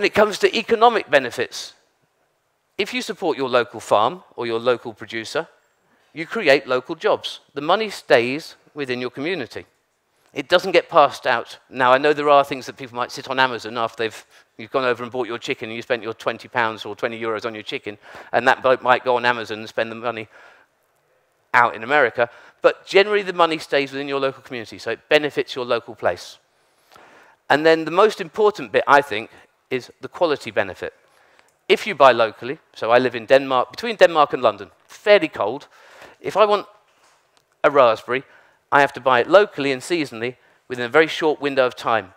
When it comes to economic benefits, if you support your local farm or your local producer, you create local jobs. The money stays within your community. It doesn't get passed out. Now, I know there are things that people might sit on Amazon after you've gone over and bought your chicken and you spent your £20 or 20 euros on your chicken, and that bloke might go on Amazon and spend the money out in America. But generally, the money stays within your local community, so it benefits your local place. And then the most important bit, I think, is the quality benefit. If you buy locally, so I live in Denmark, between Denmark and London, fairly cold. If I want a raspberry, I have to buy it locally and seasonally within a very short window of time.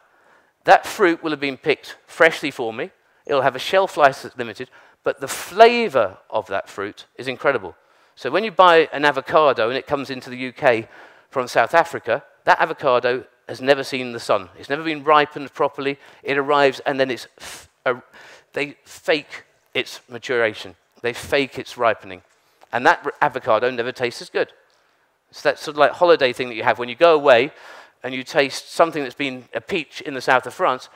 That fruit will have been picked freshly for me. It'll have a shelf life that's limited, but the flavor of that fruit is incredible. So when you buy an avocado and it comes into the UK from South Africa, that avocado has never seen the sun. It's never been ripened properly. It arrives and then they fake its maturation. They fake its ripening. And that avocado never tastes as good. It's that sort of like holiday thing that you have when you go away and you taste something that's been a peach in the south of France.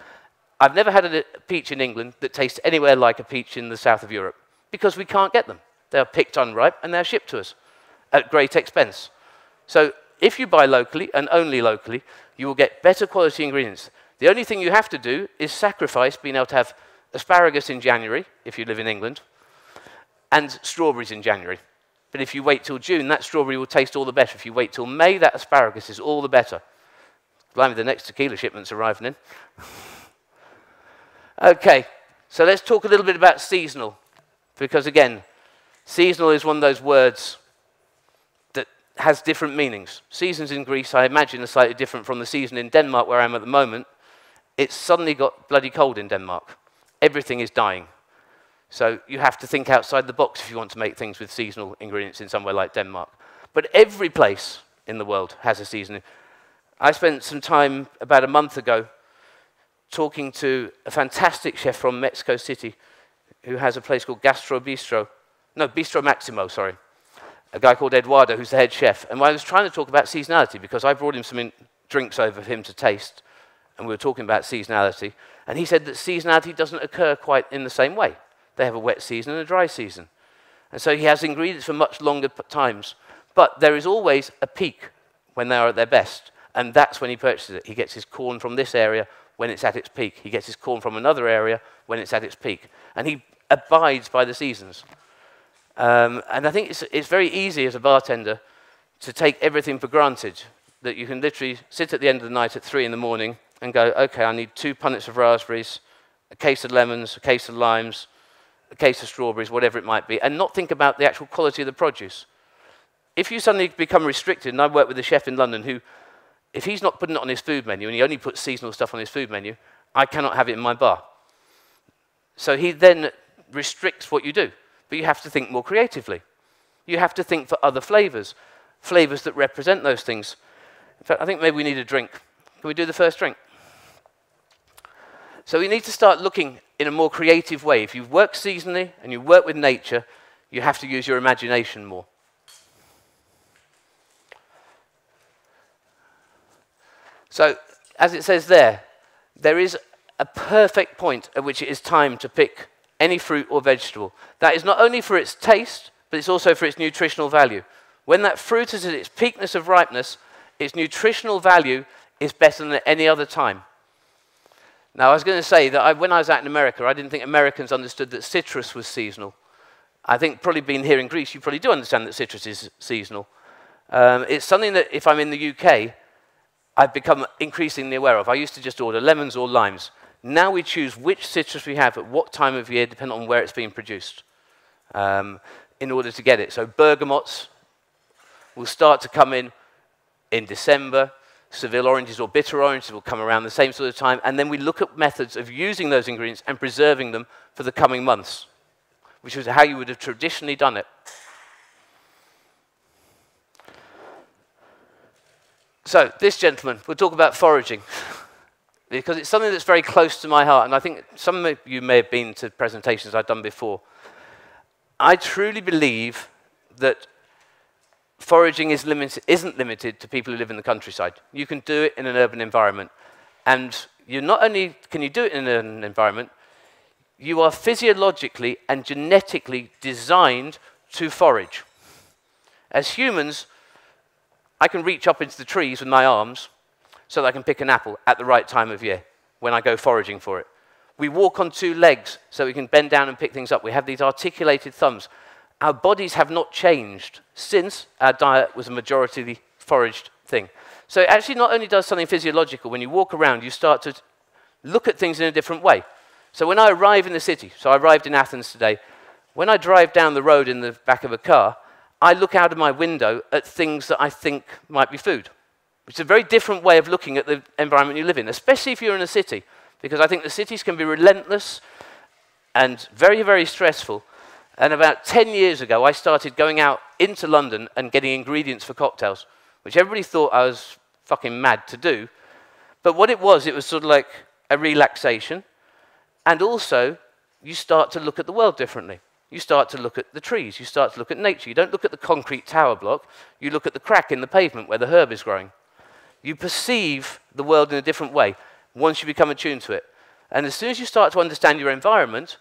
I've never had a peach in England that tastes anywhere like a peach in the south of Europe because we can't get them. They're picked unripe and they're shipped to us at great expense. So if you buy locally and only locally, you will get better quality ingredients. The only thing you have to do is sacrifice being able to have asparagus in January, if you live in England, and strawberries in January. But if you wait till June, that strawberry will taste all the better. If you wait till May, that asparagus is all the better. Blimey, the next tequila shipment's arriving in. Okay, so let's talk a little bit about seasonal. Because again, seasonal is one of those words that has different meanings. Seasons in Greece, I imagine, are slightly different from the season in Denmark, where I am at the moment. It's suddenly got bloody cold in Denmark. Everything is dying. So you have to think outside the box if you want to make things with seasonal ingredients in somewhere like Denmark. But every place in the world has a season. I spent some time about a month ago talking to a fantastic chef from Mexico City who has a place called Bistro Maximo, sorry. A guy called Eduardo, who's the head chef. And I was trying to talk about seasonality because I brought him some drinks over for him to taste, and we were talking about seasonality. And he said that seasonality doesn't occur quite in the same way. They have a wet season and a dry season. And so he has ingredients for much longer times. But there is always a peak when they are at their best. And that's when he purchases it. He gets his corn from this area when it's at its peak. He gets his corn from another area when it's at its peak. And he abides by the seasons. And I think it's very easy as a bartender to take everything for granted. That you can literally sit at the end of the night at 3 in the morning and go, okay, I need 2 punnets of raspberries, a case of lemons, a case of limes, a case of strawberries, whatever it might be, and not think about the actual quality of the produce. If you suddenly become restricted, and I work with a chef in London who, if he's not putting it on his food menu, and he only puts seasonal stuff on his food menu, I cannot have it in my bar. So he then restricts what you do. But you have to think more creatively. You have to think for other flavors that represent those things. In fact, I think maybe we need a drink. Can we do the first drink? So we need to start looking in a more creative way. If you work seasonally and you work with nature, you have to use your imagination more. So, as it says there is a perfect point at which it is time to pick any fruit or vegetable. That is not only for its taste, but it's also for its nutritional value. When that fruit is at its peakness of ripeness, its nutritional value is better than at any other time. Now, I was going to say that when I was out in America, I didn't think Americans understood that citrus was seasonal. I think probably being here in Greece, you probably do understand that citrus is seasonal. It's something that if I'm in the UK, I've become increasingly aware of. I used to just order lemons or limes. Now we choose which citrus we have at what time of year, depending on where it's being produced, in order to get it. So bergamots will start to come in December. Seville oranges or bitter oranges will come around the same sort of time. And then we look at methods of using those ingredients and preserving them for the coming months, which is how you would have traditionally done it. So this gentleman, we'll talk about foraging. Because it's something that's very close to my heart, and I think some of you may have been to presentations I've done before. I truly believe that foraging isn't limited to people who live in the countryside. You can do it in an urban environment. And you not only can you do it in an environment, you are physiologically and genetically designed to forage. As humans, I can reach up into the trees with my arms so that I can pick an apple at the right time of year when I go foraging for it. We walk on two legs so we can bend down and pick things up. We have these articulated thumbs. Our bodies have not changed since our diet was a majority foraged thing. So it actually not only does something physiological, when you walk around, you start to look at things in a different way. So when I arrive in the city, so I arrived in Athens today, when I drive down the road in the back of a car, I look out of my window at things that I think might be food. It's a very different way of looking at the environment you live in, especially if you're in a city, because I think the cities can be relentless and very, very stressful. And about 10 years ago, I started going out into London and getting ingredients for cocktails, which everybody thought I was fucking mad to do. But what it was sort of like a relaxation. And also, you start to look at the world differently. You start to look at the trees. You start to look at nature. You don't look at the concrete tower block. You look at the crack in the pavement where the herb is growing. You perceive the world in a different way once you become attuned to it. And as soon as you start to understand your environment,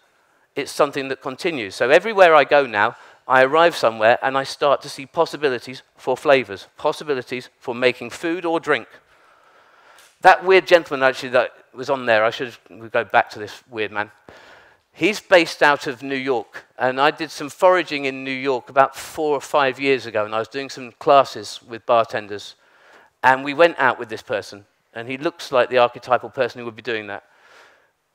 it's something that continues. So everywhere I go now, I arrive somewhere and I start to see possibilities for flavors, possibilities for making food or drink. That weird gentleman actually that was on there, we'll go back to this weird man. He's based out of New York, and I did some foraging in New York about 4 or 5 years ago, and I was doing some classes with bartenders, and we went out with this person, and he looks like the archetypal person who would be doing that.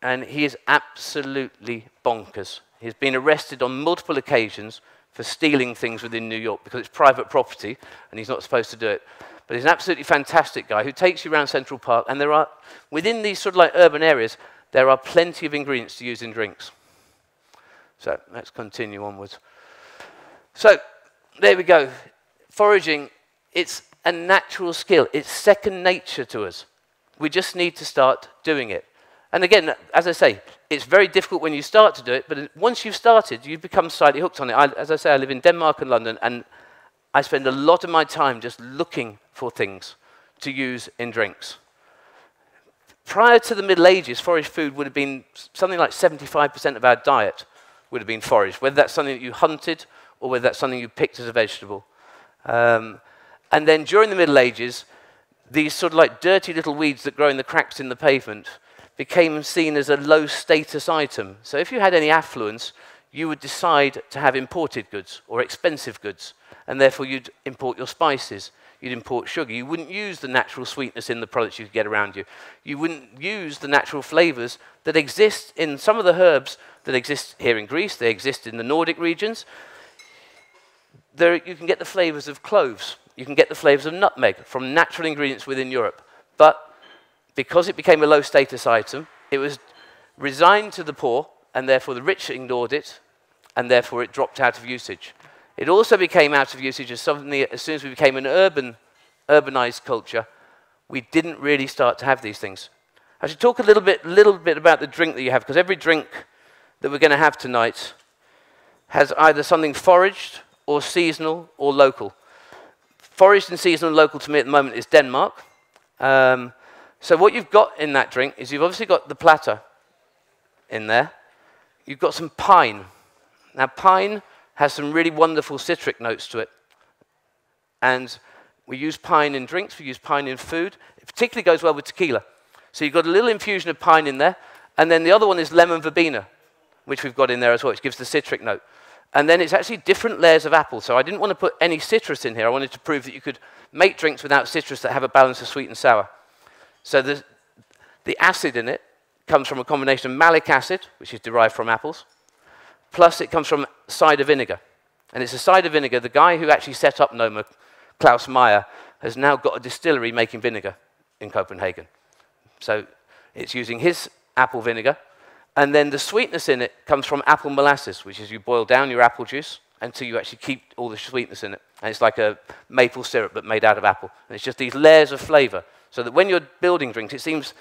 And he is absolutely bonkers. He's been arrested on multiple occasions for stealing things within New York because it's private property, and he's not supposed to do it. But he's an absolutely fantastic guy who takes you around Central Park, and there are, within these sort of like urban areas, there are plenty of ingredients to use in drinks. So let's continue onwards. So there we go. Foraging, it's a natural skill. It's second nature to us. We just need to start doing it. And again, as I say, it's very difficult when you start to do it, but once you've started, you become slightly hooked on it. As I say, I live in Denmark and London, and I spend a lot of my time just looking for things to use in drinks. Prior to the Middle Ages, foraged food would have been something like 75% of our diet would have been foraged, whether that's something that you hunted or whether that's something you picked as a vegetable. And then during the Middle Ages, these sort of like dirty little weeds that grow in the cracks in the pavement became seen as a low-status item. So if you had any affluence, you would decide to have imported goods or expensive goods, and therefore you'd import your spices. You'd import sugar. You wouldn't use the natural sweetness in the products you could get around you. You wouldn't use the natural flavors that exist in some of the herbs that exist here in Greece. They exist in the Nordic regions. You can get the flavors of cloves. You can get the flavors of nutmeg from natural ingredients within Europe. But because it became a low-status item, it was resigned to the poor, and therefore the rich ignored it, and therefore it dropped out of usage. It also became out of usage as something, as soon as we became an urbanized culture, we didn't really start to have these things. I should talk a little bit about the drink that you have, because every drink that we're going to have tonight has either something foraged or seasonal or local. Foraged and seasonal and local to me at the moment is Denmark. So what you've got in that drink is you've obviously got the platter in there. You've got some pine. Now pine has some really wonderful citric notes to it. And we use pine in drinks, we use pine in food. It particularly goes well with tequila. So you've got a little infusion of pine in there, and then the other one is lemon verbena, which we've got in there as well, which gives the citric note. And then it's actually different layers of apple. So I didn't want to put any citrus in here. I wanted to prove that you could make drinks without citrus that have a balance of sweet and sour. So the acid in it comes from a combination of malic acid, which is derived from apples, plus it comes from cider vinegar. And it's a cider vinegar. The guy who actually set up Noma, Klaus Meyer, has now got a distillery making vinegar in Copenhagen. So it's using his apple vinegar. And then the sweetness in it comes from apple molasses, which is you boil down your apple juice until you actually keep all the sweetness in it. And it's like a maple syrup but made out of apple. And it's just these layers of flavor. So that when you're building drinks, it seems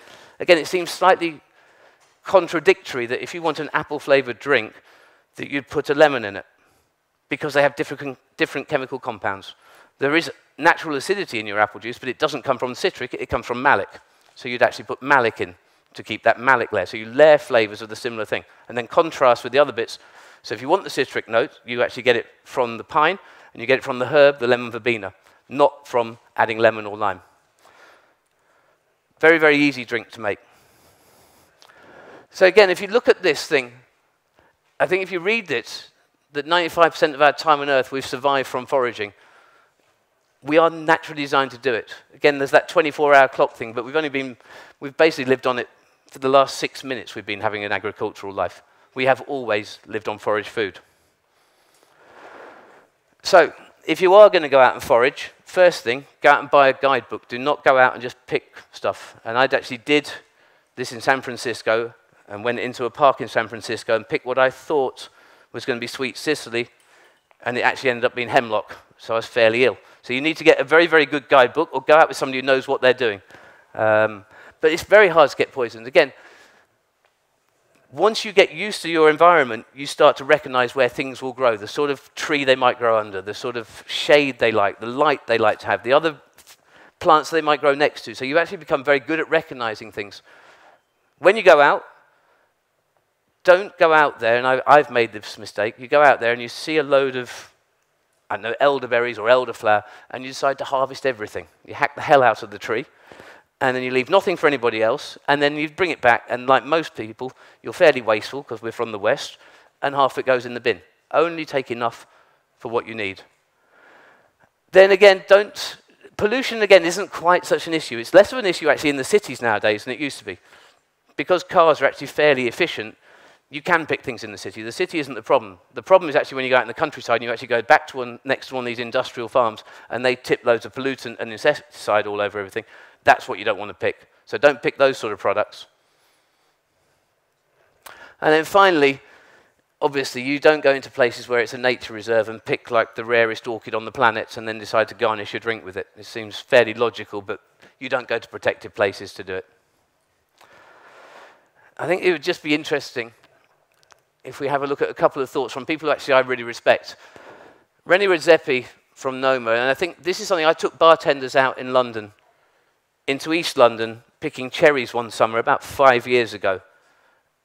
slightly contradictory that if you want an apple-flavored drink, that you'd put a lemon in it, because they have different chemical compounds. There is natural acidity in your apple juice, but it doesn't come from citric, it comes from malic. So you'd actually put malic in to keep that malic layer. So you layer flavors of the similar thing, and then contrast with the other bits. So if you want the citric note, you actually get it from the pine, and you get it from the herb, the lemon verbena, not from adding lemon or lime. Very, very easy drink to make. So again, if you look at this thing, I think if you read it, that 95% of our time on Earth we've survived from foraging. We are naturally designed to do it. Again, there's that 24-hour clock thing, but we've basically lived on it for the last 6 minutes. We've been having an agricultural life. We have always lived on forage food. So, if you are going to go out and forage, first thing, go out and buy a guidebook. Do not go out and just pick stuff. And I actually did this in San Francisco and went into a park in San Francisco and picked what I thought was going to be sweet Sicily, and it actually ended up being hemlock, so I was fairly ill. So you need to get a very, very good guidebook or go out with somebody who knows what they're doing. But it's very hard to get poisoned. Again, once you get used to your environment, you start to recognize where things will grow, the sort of tree they might grow under, the sort of shade they like, the light they like to have, the other plants they might grow next to. So you actually become very good at recognizing things. When you go out, don't go out there, and I've made this mistake, you go out there and you see a load of, I don't know, elderberries or elderflower, and you decide to harvest everything. You hack the hell out of the tree, and then you leave nothing for anybody else, and then you bring it back, and like most people, you're fairly wasteful, because we're from the West, and half it goes in the bin. Only take enough for what you need. Then again, pollution again isn't quite such an issue. It's less of an issue actually in the cities nowadays than it used to be. Because cars are actually fairly efficient, you can pick things in the city. The city isn't the problem. The problem is actually when you go out in the countryside and you actually go back to next to one of these industrial farms and they tip loads of pollutant and insecticide all over everything. That's what you don't want to pick. So don't pick those sort of products. And then finally, obviously, you don't go into places where it's a nature reserve and pick like the rarest orchid on the planet and then decide to garnish your drink with it. It seems fairly logical, but you don't go to protected places to do it. I think it would just be interesting if we have a look at a couple of thoughts from people who actually I really respect. René Redzepi from Noma, and I think this is something I took bartenders out in London, into East London, picking cherries one summer about 5 years ago.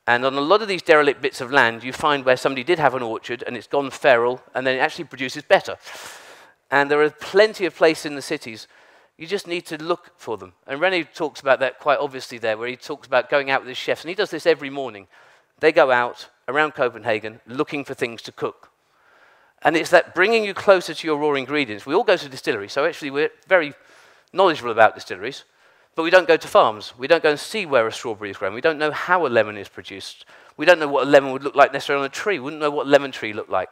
And on a lot of these derelict bits of land, you find where somebody did have an orchard and it's gone feral, and then it actually produces better. And there are plenty of places in the cities. You just need to look for them. And René talks about that quite obviously there, where he talks about going out with his chefs, and he does this every morning. They go out around Copenhagen looking for things to cook. And it's that bringing you closer to your raw ingredients. We all go to distilleries, so actually we're very knowledgeable about distilleries, but we don't go to farms. We don't go and see where a strawberry is grown. We don't know how a lemon is produced. We don't know what a lemon would look like necessarily on a tree. We wouldn't know what a lemon tree looked like.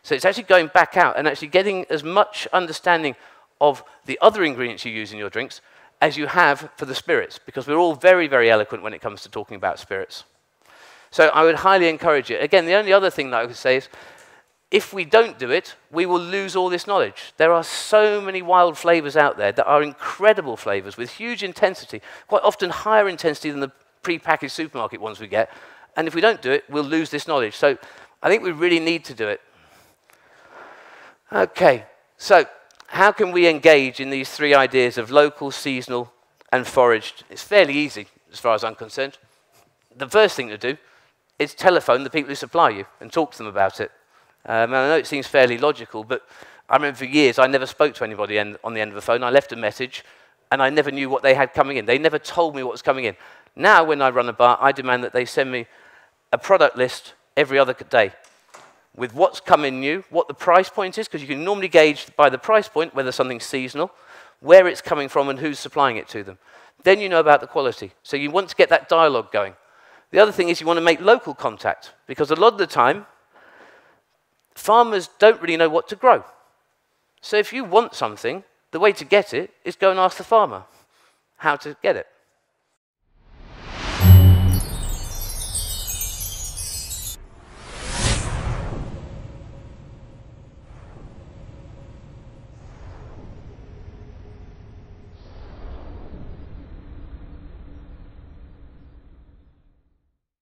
So it's actually going back out and actually getting as much understanding of the other ingredients you use in your drinks as you have for the spirits, because we're all very, very eloquent when it comes to talking about spirits. So I would highly encourage it. Again, the only other thing that I could say is, if we don't do it, we will lose all this knowledge. There are so many wild flavors out there that are incredible flavors with huge intensity, quite often higher intensity than the pre-packaged supermarket ones we get. And if we don't do it, we'll lose this knowledge. So I think we really need to do it. Okay, so how can we engage in these three ideas of local, seasonal, and foraged? It's fairly easy, as far as I'm concerned. The first thing to do is telephone the people who supply you and talk to them about it. And I know it seems fairly logical, but I remember for years I never spoke to anybody on the end of the phone. I left a message, and I never knew what they had coming in. They never told me what was coming in. Now, when I run a bar, I demand that they send me a product list every other day with what's coming new, what the price point is, because you can normally gauge by the price point whether something's seasonal, where it's coming from, and who's supplying it to them. Then you know about the quality. So you want to get that dialogue going. The other thing is you want to make local contact, because a lot of the time, farmers don't really know what to grow. So if you want something, the way to get it is go and ask the farmer how to get it.